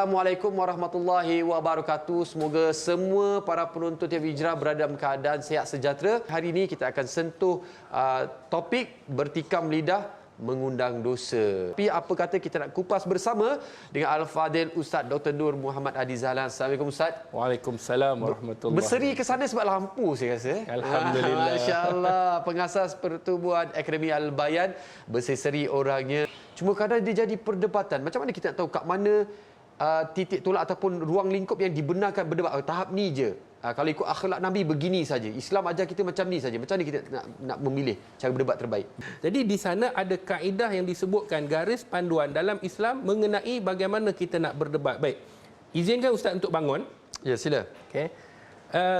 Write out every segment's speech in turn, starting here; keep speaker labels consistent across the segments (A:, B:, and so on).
A: Assalamualaikum warahmatullahi wabarakatuh. Semoga semua para penonton TV Hijrah berada dalam keadaan sihat sejahtera. Hari ini kita akan sentuh topik bertikam lidah mengundang dosa. Tapi apa kata kita nak kupas bersama dengan Al-Fadil Ustaz Dr. Nur Muhammad Hadi Zahlan. Assalamualaikum Ustaz.
B: Waalaikumsalam warahmatullahi
A: Berseri ke sana sebab lampu saya rasa.
B: Alhamdulillah.
A: Masya-Allah. Pengasas Pertubuhan Akademi Al-Bayan berseri orangnya. Cuma kadang dia jadi perdebatan. Macam mana kita nak tahu kat mana titik tolak ataupun ruang lingkup yang dibenarkan berdebat? Tahap ni je. Kalau ikut akhlak Nabi begini saja. Islam ajar kita macam ni saja. Macam ni kita nak memilih cara berdebat terbaik.
B: Jadi di sana ada kaedah yang disebutkan garis panduan dalam Islam mengenai bagaimana kita nak berdebat. Baik. Izinkan Ustaz untuk bangun.
A: Ya, sila.
B: Okey.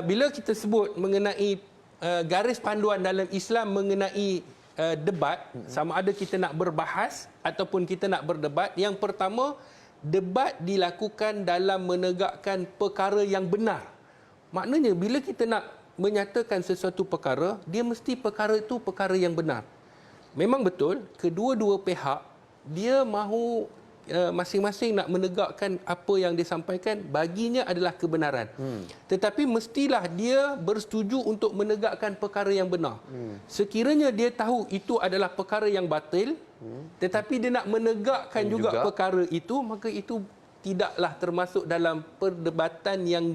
B: Bila kita sebut mengenai garis panduan dalam Islam mengenai debat, sama ada kita nak berbahas ataupun kita nak berdebat, yang pertama, debat dilakukan dalam menegakkan perkara yang benar. Maknanya bila kita nak menyatakan sesuatu perkara, dia mesti perkara itu perkara yang benar. Memang betul, kedua-dua pihak dia mahu masing-masing nak menegakkan apa yang disampaikan baginya adalah kebenaran. Tetapi mestilah dia bersetuju untuk menegakkan perkara yang benar. Sekiranya dia tahu itu adalah perkara yang batil, tetapi dia nak menegakkan juga perkara itu, maka itu tidaklah termasuk dalam perdebatan yang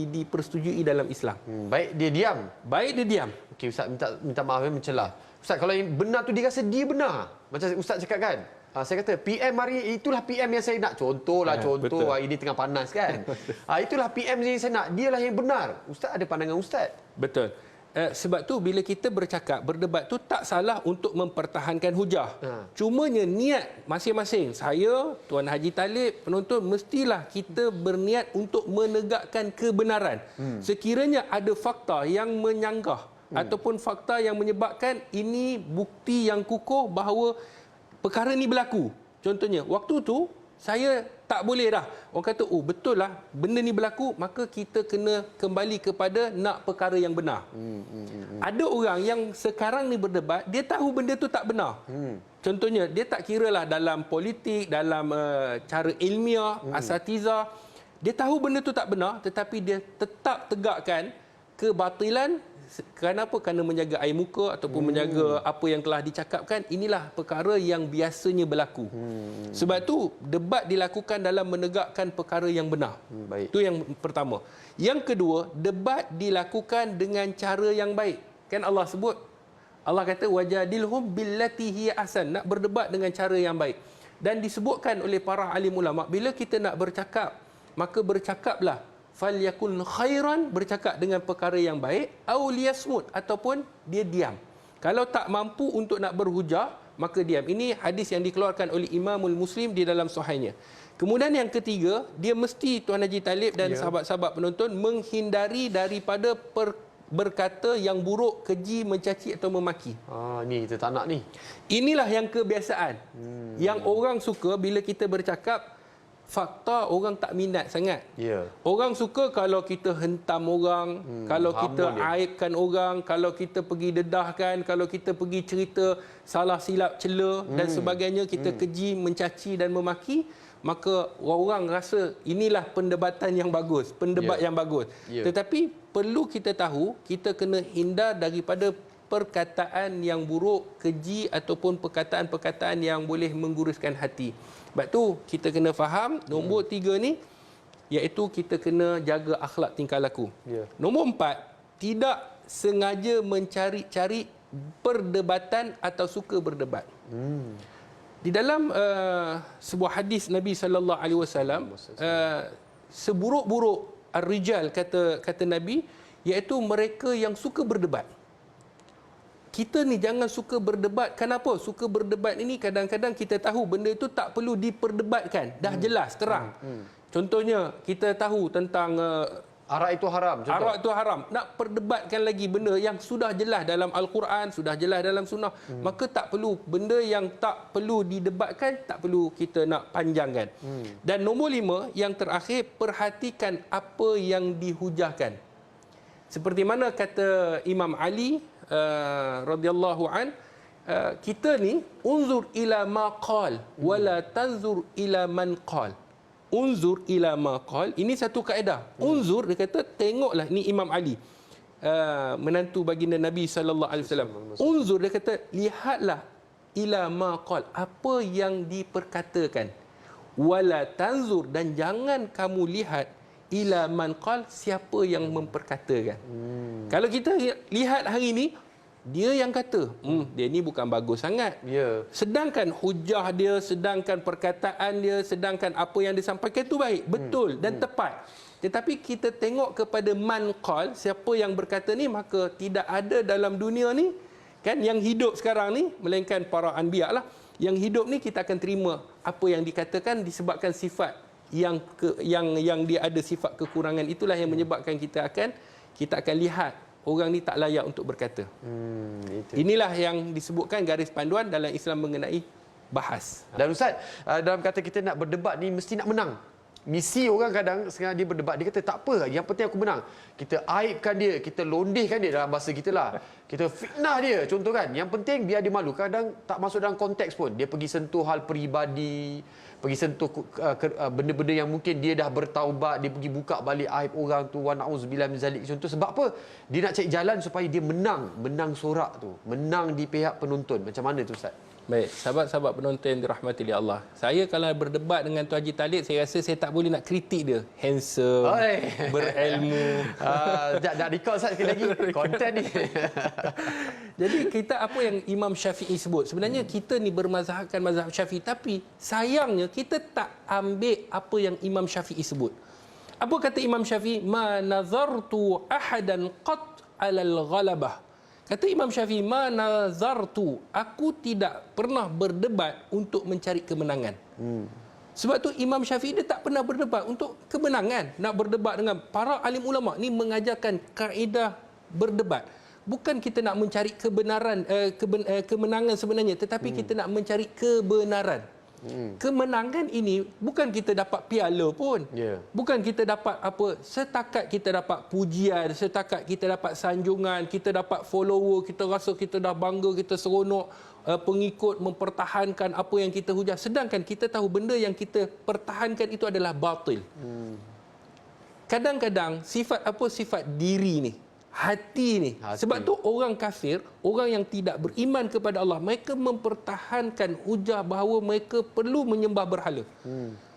B: dipersetujui dalam Islam.
A: Baik dia diam.
B: Baik dia diam.
A: Okey, Ustaz minta maaf mencelah. Ustaz, kalau yang benar tu dia rasa dia benar. Macam Ustaz cakap kan? Saya kata PM hari itulah PM yang saya nak. Contohlah, contoh hari ini tengah panas kan. Itulah PM yang saya nak. Dialah yang benar. Ustaz ada pandangan Ustaz.
B: Betul. Sebab tu bila kita bercakap, berdebat tu tak salah untuk mempertahankan hujah. Cumanya niat masing-masing. Saya, Tuan Haji Talib, penonton, mestilah kita berniat untuk menegakkan kebenaran. Sekiranya ada fakta yang menyanggah ataupun fakta yang menyebabkan ini bukti yang kukuh bahawa perkara ni berlaku. Contohnya, waktu tu saya tak boleh dah. Orang kata, oh betul lah, benda ni berlaku, maka kita kena kembali kepada nak perkara yang benar. Ada orang yang sekarang ni berdebat, dia tahu benda tu tak benar. Contohnya, dia tak kira lah dalam politik, dalam cara ilmiah, asatizah. Dia tahu benda tu tak benar, tetapi dia tetap tegakkan kebatilan. Kenapa? Kerana menjaga air muka ataupun menjaga apa yang telah dicakapkan. Inilah perkara yang biasanya berlaku. Sebab tu debat dilakukan dalam menegakkan perkara yang benar.
A: Baik.
B: Itu yang pertama. Yang kedua, debat dilakukan dengan cara yang baik. Kan Allah sebut, Allah kata wajadilhum billati hiya ahsan, nak berdebat dengan cara yang baik. Dan disebutkan oleh para alim ulama, bila kita nak bercakap, maka bercakaplah falyakun khairan, bercakap dengan perkara yang baik, au liyasmut, ataupun dia diam. Kalau tak mampu untuk nak berhujah, maka diam. Ini hadis yang dikeluarkan oleh Imamul Muslim di dalam sahihnya. Kemudian yang ketiga, dia mesti, Tuan Haji Talib dan sahabat-sahabat penonton, menghindari daripada berkata yang buruk, keji, mencaci atau memaki.
A: Ni kita tak nak ni.
B: Inilah yang kebiasaan. Yang orang suka bila kita bercakap, fakta orang tak minat sangat. Orang suka kalau kita hentam orang, kalau kita aibkan orang, kalau kita pergi dedahkan, kalau kita pergi cerita salah silap cela dan sebagainya, kita keji, mencaci dan memaki, maka orang rasa inilah pendebatan yang bagus, pendebat yang bagus. Tetapi perlu kita tahu, kita kena hindar daripada perkataan yang buruk, keji ataupun perkataan-perkataan yang boleh mengguruskan hati. Sebab tu kita kena faham nombor 3 ni, iaitu kita kena jaga akhlak tingkah laku. Nombor 4, tidak sengaja mencari-cari perdebatan atau suka berdebat. Di dalam sebuah hadis Nabi sallallahu alaihi wasallam, seburuk-buruk ar-rijal kata Nabi, iaitu mereka yang suka berdebat. Kita ni jangan suka berdebat. Kenapa? Suka berdebat ini kadang-kadang kita tahu benda itu tak perlu diperdebatkan. Dah jelas, terang. Contohnya, kita tahu tentang
A: arak itu haram. Contoh.
B: Arak itu haram. Nak perdebatkan lagi benda yang sudah jelas dalam Al-Quran, sudah jelas dalam Sunnah. Maka tak perlu. Benda yang tak perlu didebatkan, tak perlu kita nak panjangkan. Dan nombor 5, yang terakhir, perhatikan apa yang dihujahkan. Seperti mana kata Imam Ali radhiyallahu an, kita ni unzur ila ma qal wala tanzur ila man qal. unzur ila ma qal. Ini satu kaedah. Unzur, dia kata tengoklah. Ini Imam Ali, menantu baginda Nabi sallallahu alaihi wasallam. Unzur, dia kata lihatlah ila ma qal, apa yang diperkatakan. Wala tanzur, dan jangan kamu lihat ila man qal, siapa yang memperkatakan. Kalau kita lihat hari ini, dia yang kata, dia ni bukan bagus sangat.
A: Ya.
B: Sedangkan hujah dia, sedangkan perkataan dia, sedangkan apa yang disampaikan itu baik, betul dan tepat. Tetapi kita tengok kepada man qal, siapa yang berkata ni, maka tidak ada dalam dunia ni kan yang hidup sekarang ni melainkan para anbiya lah. Yang hidup ni kita akan terima apa yang dikatakan disebabkan sifat yang dia ada sifat kekurangan, itulah yang menyebabkan kita akan lihat orang ni tak layak untuk berkata. Inilah yang disebutkan garis panduan dalam Islam mengenai bahas.
A: Dan Ustaz, dalam kata kita nak berdebat ni mesti nak menang. Misi orang kadang sekarang dia berdebat, dia kata tak apa, yang penting aku menang. Kita aibkan dia, kita londehkan dia dalam bahasa kita lah. Kita fitnah dia, contoh kan. Yang penting biar dia malu. Kadang tak masuk dalam konteks pun. Dia pergi sentuh hal peribadi, pergi sentuh benda-benda yang mungkin dia dah bertaubat, dia pergi buka balik aib orang tu, wa na'udzubillah min zalik. Contoh sebab apa? Dia nak cari jalan supaya dia menang sorak tu, menang di pihak penonton. Macam mana tu Ustaz?
B: Baik, sahabat-sahabat penonton dirahmati oleh Allah. Saya kalau berdebat dengan Tuan Haji Talib, saya rasa saya tak boleh nak kritik dia. Handsome, berilmu.
A: Nak record Ustaz sekali lagi. Konten ni.
B: Jadi kita apa yang Imam Syafi'i sebut. Sebenarnya kita ni bermazhabkan mazhab Syafi'i, tapi sayangnya kita tak ambil apa yang Imam Syafi'i sebut. Apa kata Imam Syafi'i? Ma nazartu ahadan qat alal ghalabah. Kata Imam Syafi'i, ma nazartu, aku tidak pernah berdebat untuk mencari kemenangan. Sebab tu Imam Syafi'i dia tak pernah berdebat untuk kemenangan. Nak berdebat dengan para alim ulama ni mengajarkan kaedah berdebat. Bukan kita nak mencari kebenaran, kemenangan sebenarnya, tetapi kita nak mencari kebenaran. Kemenangan ini bukan kita dapat piala pun. Bukan kita dapat apa, setakat kita dapat pujian, setakat kita dapat sanjungan, kita dapat follower, kita rasa kita dah bangga, kita seronok, pengikut mempertahankan apa yang kita hujah. Sedangkan kita tahu benda yang kita pertahankan itu adalah batil. Kadang-kadang sifat diri ni, hati ni. Sebab tu orang kafir, orang yang tidak beriman kepada Allah, mereka mempertahankan hujah bahawa mereka perlu menyembah berhala.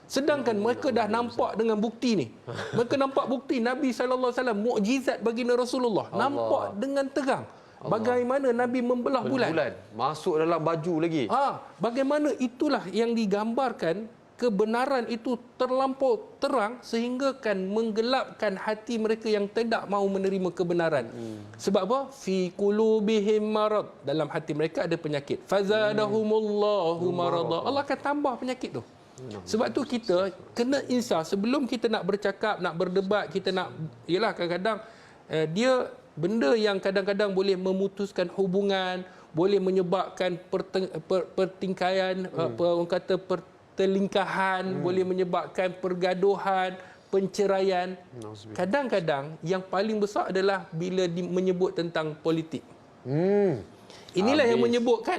B: Sedangkan mereka dah nampak dengan bukti ni. Mereka nampak bukti Nabi SAW, mukjizat baginda Rasulullah. Nampak dengan terang. Bagaimana Nabi membelah bulan.
A: Masuk dalam baju lagi.
B: Bagaimana itulah yang digambarkan. Kebenaran itu terlampau terang sehingga kan menggelapkan hati mereka yang tidak mahu menerima kebenaran. Sebab apa? Fi qulubihim marad, dalam hati mereka ada penyakit. Fazadahumullahu marada. Allah akan tambah penyakit tu. Sebab tu kita kena insaf sebelum kita nak bercakap, nak berdebat, kita nak, yalah kadang-kadang dia benda yang kadang-kadang boleh memutuskan hubungan, boleh menyebabkan pertingkaian, orang kata pertelingkahan, boleh menyebabkan pergaduhan, penceraian. Kadang-kadang yang paling besar adalah bila menyebut tentang politik. Inilah yang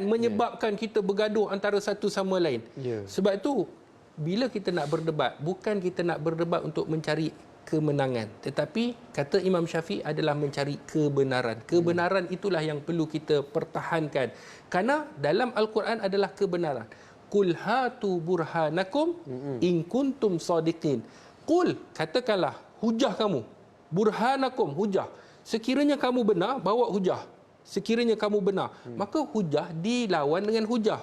B: menyebabkan kita bergaduh antara satu sama lain. Sebab itu bila kita nak berdebat, bukan kita nak berdebat untuk mencari kemenangan, tetapi kata Imam Syafi'i adalah mencari kebenaran. Kebenaran itulah yang perlu kita pertahankan. Karena dalam Al-Quran adalah kebenaran. Qul hatu burhanakum in kuntum sadiqin. Qul, katakanlah hujah kamu. Burhanakum, hujah. Sekiranya kamu benar, bawa hujah. Sekiranya kamu benar, maka hujah dilawan dengan hujah.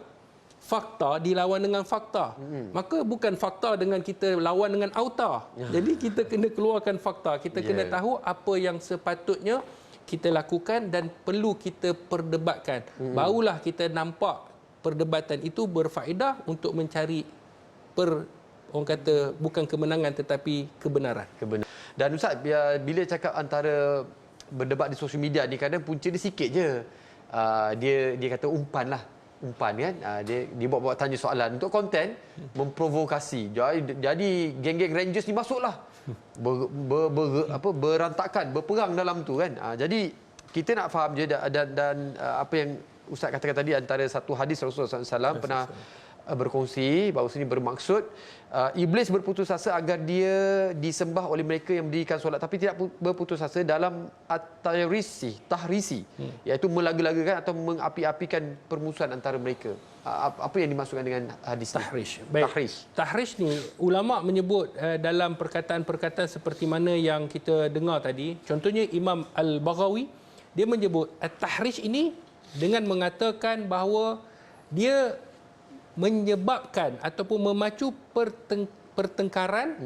B: Fakta dilawan dengan fakta. Maka bukan fakta dengan kita lawan dengan auta. Jadi kita kena keluarkan fakta. Kita kena tahu apa yang sepatutnya kita lakukan dan perlu kita perdebatkan. Barulah kita nampak perdebatan itu berfaedah untuk mencari orang kata bukan kemenangan tetapi kebenaran.
A: Dan Ustaz, bila cakap antara berdebat di sosial media ni, kadang punca dia sikit je. Dia kata umpan kan. Dia buat tanya soalan untuk konten memprovokasi. Jadi geng-geng Rangers ni masuklah. Berantakan, berperang dalam tu kan. Jadi kita nak faham je dan apa yang Ustaz katakan tadi, antara satu hadis Rasulullah SAW pernah berkongsi bahawa ini bermaksud iblis berputus asa agar dia disembah oleh mereka yang mendirikan solat, tapi tidak berputus asa dalam tahrisi, iaitu melaga-lagakan atau mengapi-apikan permusuhan antara mereka. Apa yang dimaksudkan dengan hadis
B: tahrish? Baik. Tahrish ni ulama menyebut dalam perkataan-perkataan seperti mana yang kita dengar tadi. Contohnya Imam Al-Baghawi, dia menyebut tahrish ini dengan mengatakan bahawa dia menyebabkan ataupun memacu pertengkaran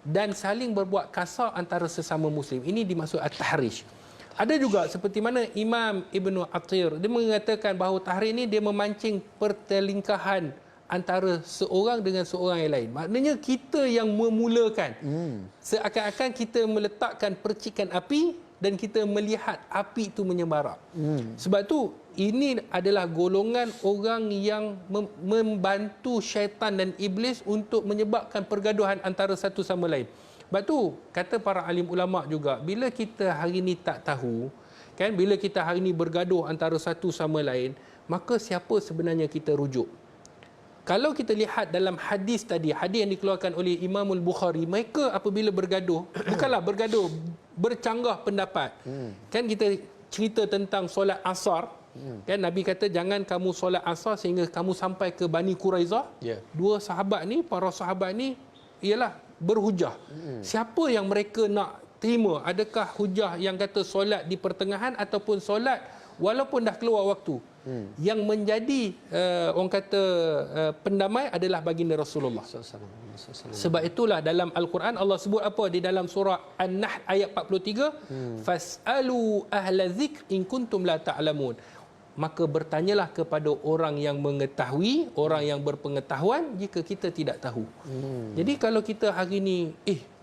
B: dan saling berbuat kasar antara sesama muslim. Ini dimaksud at-tahrish. Ada juga seperti mana Imam Ibn Athir, dia mengatakan bahawa tahrish ini dia memancing pertelingkahan antara seorang dengan seorang yang lain. Maknanya kita yang memulakan. Seakan-akan kita meletakkan percikan api dan kita melihat api itu menyemarak. Sebab tu ini adalah golongan orang yang membantu syaitan dan iblis untuk menyebabkan pergaduhan antara satu sama lain. Sebab tu kata para alim ulama juga, bila kita hari ini tak tahu, kan, bila kita hari ini bergaduh antara satu sama lain, maka siapa sebenarnya kita rujuk? Kalau kita lihat dalam hadis tadi, hadis yang dikeluarkan oleh Imam Al-Bukhari, mereka apabila bergaduh, bukanlah bergaduh, bercanggah pendapat. Kan kita cerita tentang solat asar, kan Nabi kata jangan kamu solat asar sehingga kamu sampai ke Bani Quraizah. Dua sahabat ni, para sahabat ni ialah berhujah. Siapa yang mereka nak terima? Adakah hujah yang kata solat di pertengahan ataupun solat walaupun dah keluar waktu? Yang menjadi orang kata pendamai adalah baginda Rasulullah. Sebab itulah dalam Al-Quran Allah sebut apa di dalam surah An-Nahl ayat 43, fas'alu ahla dzikr in kuntum la ta'lamun. Maka bertanyalah kepada orang yang mengetahui, orang yang berpengetahuan jika kita tidak tahu. Jadi kalau kita hari ni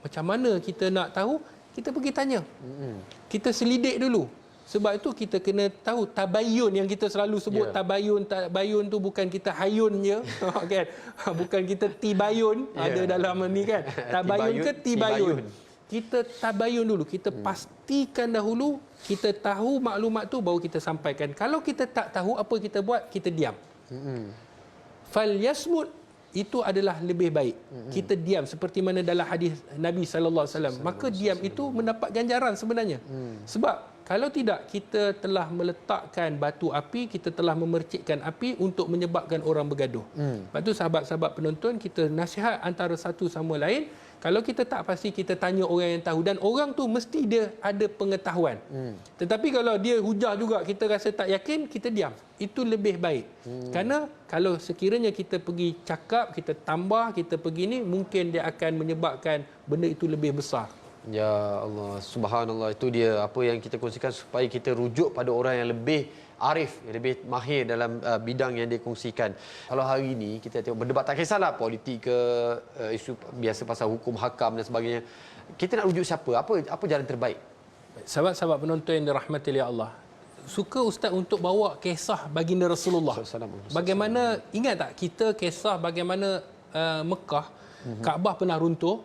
B: macam mana kita nak tahu, kita pergi tanya. Kita selidik dulu. Sebab itu kita kena tahu tabayun yang kita selalu sebut. Tabayun tu bukan kita hayun je kan. Bukan kita tibayun ada dalam ni kan. Tabayun ke tibayun. Kita tabayun dulu, kita pastikan dahulu, kita tahu maklumat tu baru kita sampaikan. Kalau kita tak tahu apa kita buat, kita diam. Fal yasmut, itu adalah lebih baik. Kita diam seperti mana dalam hadis Nabi sallallahu alaihi wasallam. Maka diam itu mendapat ganjaran sebenarnya. Sebab kalau tidak, kita telah meletakkan batu api, kita telah memercikkan api untuk menyebabkan orang bergaduh. Lepas tu sahabat-sahabat penonton, kita nasihat antara satu sama lain. Kalau kita tak pasti, kita tanya orang yang tahu. Dan orang tu mesti dia ada pengetahuan. Tetapi kalau dia hujah juga, kita rasa tak yakin, kita diam. Itu lebih baik. Kerana kalau sekiranya kita pergi cakap, kita tambah, kita pergi ni, mungkin dia akan menyebabkan benda itu lebih besar.
A: Ya Allah, subhanallah. Itu dia apa yang kita kongsikan supaya kita rujuk pada orang yang lebih arif, yang lebih mahir dalam bidang yang dia kongsikan. Kalau hari ini kita tengok berdebat, tak kisahlah politik ke isu biasa pasal hukum hakam dan sebagainya. Kita nak rujuk siapa? Apa jalan terbaik?
B: Sahabat-sahabat penonton yang dirahmati oleh Allah, suka Ustaz untuk bawa kisah baginda Rasulullah. Bagaimana, ingat tak kita kisah bagaimana Mekah, Kaabah pernah runtuh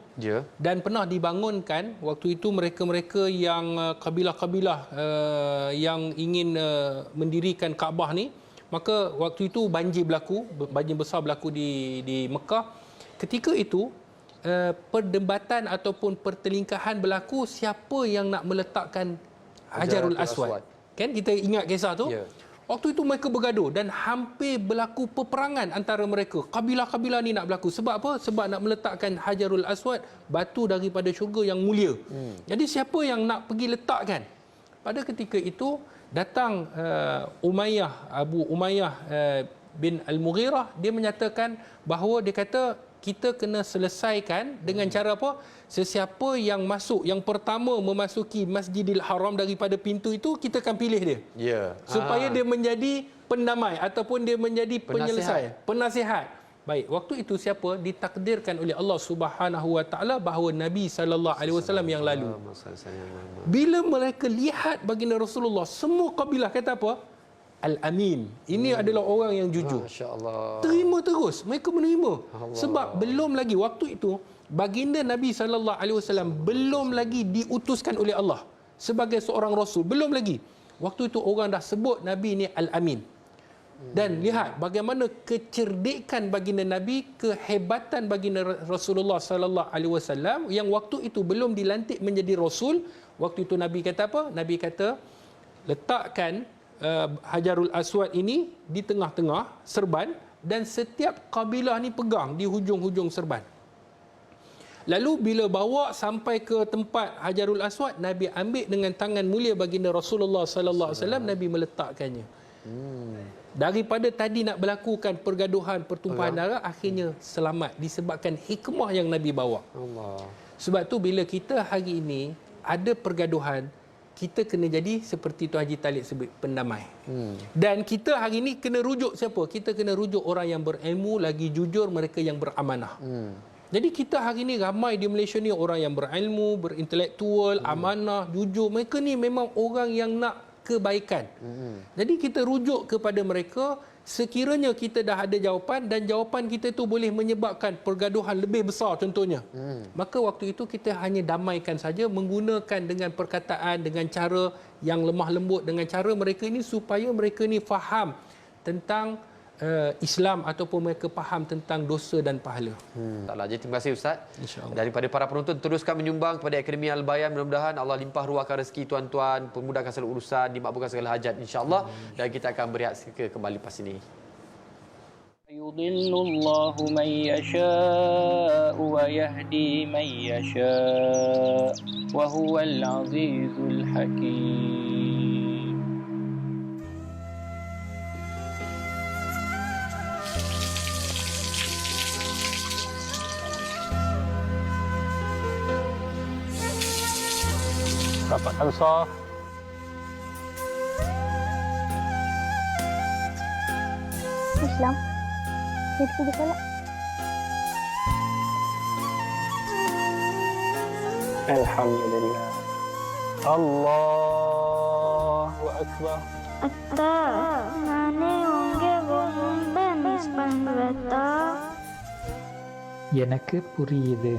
B: dan pernah dibangunkan waktu itu mereka-mereka yang kabilah-kabilah yang ingin mendirikan Kaabah ni. Maka waktu itu banjir besar berlaku di Mekah. Ketika itu perdebatan ataupun pertelingkahan berlaku siapa yang nak meletakkan Hajarul Aswad. Kan kita ingat kisah tu? Waktu itu mereka bergaduh dan hampir berlaku peperangan antara mereka. Kabilah-kabilah ni nak berlaku. Sebab apa? Sebab nak meletakkan Hajarul Aswad, batu daripada syurga yang mulia. Jadi siapa yang nak pergi letakkan? Pada ketika itu datang Abu Umayyah bin Al-Mughirah. Dia menyatakan bahawa dia kata kita kena selesaikan dengan cara apa? Sesiapa yang masuk, yang pertama memasuki Masjidil Haram daripada pintu itu, kita akan pilih dia. Supaya dia menjadi pendamai ataupun dia menjadi penyelesai, penasihat. Baik, waktu itu siapa? Ditakdirkan oleh Allah Subhanahu Wa Taala bahawa Nabi sallallahu alaihi wasallam yang lalu. Bila mereka lihat baginda Rasulullah, semua kabilah kata apa? Al-Amin. Ini adalah orang yang jujur. Masya-Allah. Terima terus. Mereka menerima. Allah. Sebab belum lagi waktu itu baginda Nabi sallallahu alaihi wasallam belum lagi diutuskan oleh Allah sebagai seorang rasul. Belum lagi. Waktu itu orang dah sebut Nabi ni Al-Amin. Dan lihat bagaimana kecerdikan baginda Nabi, kehebatan baginda Rasulullah sallallahu alaihi wasallam yang waktu itu belum dilantik menjadi rasul. Waktu itu Nabi kata apa? Nabi kata, letakkan Hajarul Aswad ini di tengah-tengah serban dan setiap kabilah ni pegang di hujung-hujung serban. Lalu bila bawa sampai ke tempat Hajarul Aswad, Nabi ambil dengan tangan mulia baginda Rasulullah sallallahu alaihi wasallam, Nabi meletakkannya. Daripada tadi nak berlakukan pergaduhan, pertumpahan darah, akhirnya selamat disebabkan hikmah yang Nabi bawa.
A: Allah.
B: Sebab tu bila kita hari ini ada pergaduhan, kita kena jadi seperti Tuan Haji Talib sebut, pendamai. Dan kita hari ini kena rujuk siapa? Kita kena rujuk orang yang berilmu, lagi jujur, mereka yang beramanah. Jadi kita hari ini ramai di Malaysia ni orang yang berilmu, berintelektual, amanah, jujur. Mereka ni memang orang yang nak kebaikan. Jadi kita rujuk kepada mereka. Sekiranya kita dah ada jawapan dan jawapan kita itu boleh menyebabkan pergaduhan lebih besar contohnya, maka waktu itu kita hanya damaikan saja menggunakan dengan perkataan, dengan cara yang lemah lembut, dengan cara mereka ini supaya mereka ini faham tentang Islam ataupun mereka faham tentang dosa dan pahala.
A: Taklah. Jadi terima kasih Ustaz.
B: InsyaAllah.
A: Daripada para penonton, teruskan menyumbang kepada Akademi Al-Bayan. Mudah-mudahan Allah limpah ruahkan rezeki tuan-tuan, permudahkan segala urusan, dimakbulkan segala hajat insya-Allah. Dan kita akan berehat kembali lepas ini.
C: يضل الله من يشاء ويهدي من يشاء وهو العزيز الحكيم. Rapat Ansar.
D: Islam. Kita pergi solat.
C: Alhamdulillah. Allahu Akbar.
D: ಅತ್ತ ನಾನೇ ಉಂಗೆ ಮುಂದೆ ನಿಸ್ಪಂದ್ರತ
E: எனக்கு புரியுது.